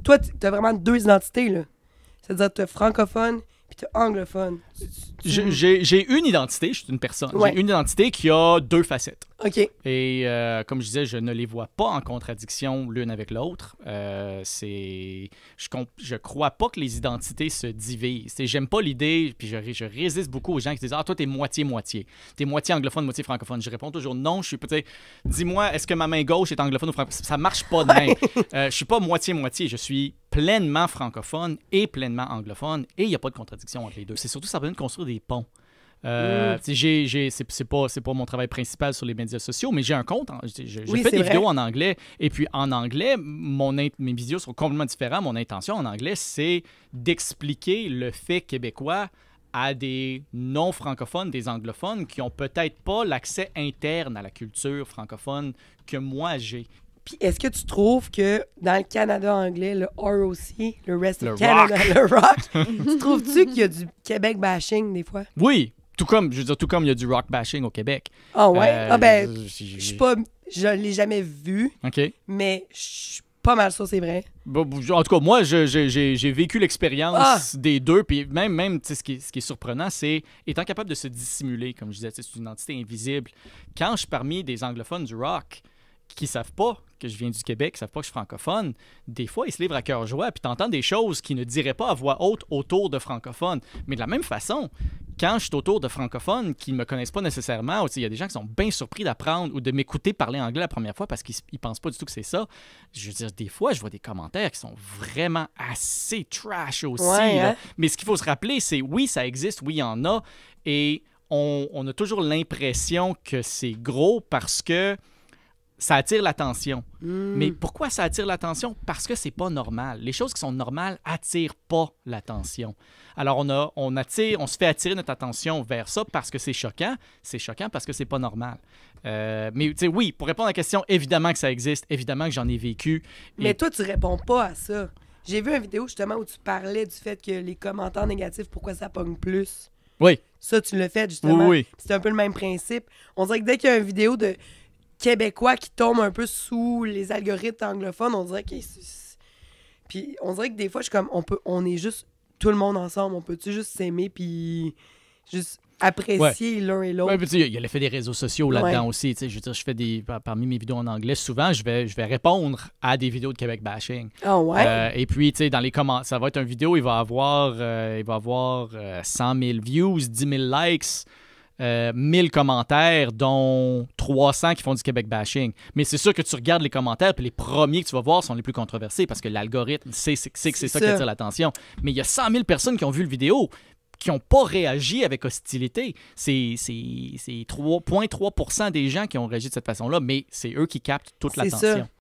toi, t'as vraiment deux identités, là. C'est-à-dire, t'as francophone puis t'as anglophone. J'ai une identité, je suis une personne. Ouais. J'ai une identité qui a deux facettes. OK. Et comme je disais, je ne les vois pas en contradiction l'une avec l'autre. Je crois pas que les identités se divisent. J'aime pas l'idée, puis je résiste beaucoup aux gens qui disent « Ah, toi, t'es moitié-moitié. T'es moitié anglophone, moitié francophone. » Je réponds toujours « Non, je suis peut-être... Dis-moi, est-ce que ma main gauche est anglophone ou francophone? » Ça marche pas de même. Je suis pas moitié-moitié. Je suis pleinement francophone et pleinement anglophone. Et il n'y a pas de contradiction entre les deux. C'est surtout ça permet de construire des ponts. C'est pas mon travail principal sur les médias sociaux, mais j'ai un compte. J'ai fait des vidéos en anglais. Et puis en anglais, mes vidéos sont complètement différentes. Mon intention en anglais, c'est d'expliquer le fait québécois à des non-francophones, des anglophones qui ont peut-être pas l'accès interne à la culture francophone que moi j'ai. Puis est-ce que tu trouves que dans le Canada anglais, le ROC, le Rest Le of Canada, rock. le rock, tu trouves-tu qu'il y a du Québec bashing des fois? Oui, tout comme il y a du rock bashing au Québec. Ah ouais? Je Je l'ai jamais vu, OK. mais je suis pas mal sûr c'est vrai. En tout cas, moi, j'ai vécu l'expérience des deux. Puis même ce qui est surprenant, c'est étant capable de se dissimuler, comme je disais, c'est une entité invisible. Quand je suis parmi des anglophones du rock qui savent pas que je viens du Québec, qui savent pas que je suis francophone, des fois, ils se livrent à cœur joie, puis t'entends des choses qu'ils ne diraient pas à voix haute autour de francophones. Mais de la même façon, quand je suis autour de francophones qui ne me connaissent pas nécessairement, il y a des gens qui sont bien surpris d'apprendre ou de m'écouter parler anglais la première fois parce qu'ils ne pensent pas du tout que c'est ça. Je veux dire, des fois, je vois des commentaires qui sont vraiment assez trash aussi. Ouais, hein? Mais ce qu'il faut se rappeler, c'est oui, ça existe, oui, il y en a, et on a toujours l'impression que c'est gros parce que ça attire l'attention. Mais pourquoi ça attire l'attention? Parce que c'est pas normal. Les choses qui sont normales attirent pas l'attention. Alors, on se fait attirer notre attention vers ça parce que c'est choquant. C'est choquant parce que c'est pas normal. Mais tu sais, oui, pour répondre à la question, évidemment que ça existe, évidemment que j'en ai vécu. Mais toi, tu réponds pas à ça. J'ai vu une vidéo justement où tu parlais du fait que les commentaires négatifs, pourquoi ça pogne plus. Oui. Ça, tu l'as fait justement. Oui. C'est un peu le même principe. On dirait que dès qu'il y a une vidéo de Québécois qui tombent un peu sous les algorithmes anglophones, on dirait que... Puis on dirait que des fois, je suis comme, on est juste tout le monde ensemble. On peut-tu juste s'aimer puis juste apprécier l'un et l'autre? Oui, puis il y a l'effet des réseaux sociaux là-dedans aussi. Je veux dire, je fais parmi mes vidéos en anglais, souvent, je vais répondre à des vidéos de Québec bashing. Ah ouais? Et puis, tu sais, dans les commentaires, ça va être une vidéo, il va avoir 100 000 views, 10 000 likes, 1000 commentaires, dont 300 qui font du Québec bashing. Mais c'est sûr que tu regardes les commentaires, puis les premiers que tu vas voir sont les plus controversés parce que l'algorithme sait que c'est ça qui attire l'attention. Mais il y a 100 000 personnes qui ont vu le vidéo qui n'ont pas réagi avec hostilité. C'est 3,3% des gens qui ont réagi de cette façon-là, mais c'est eux qui captent toute l'attention.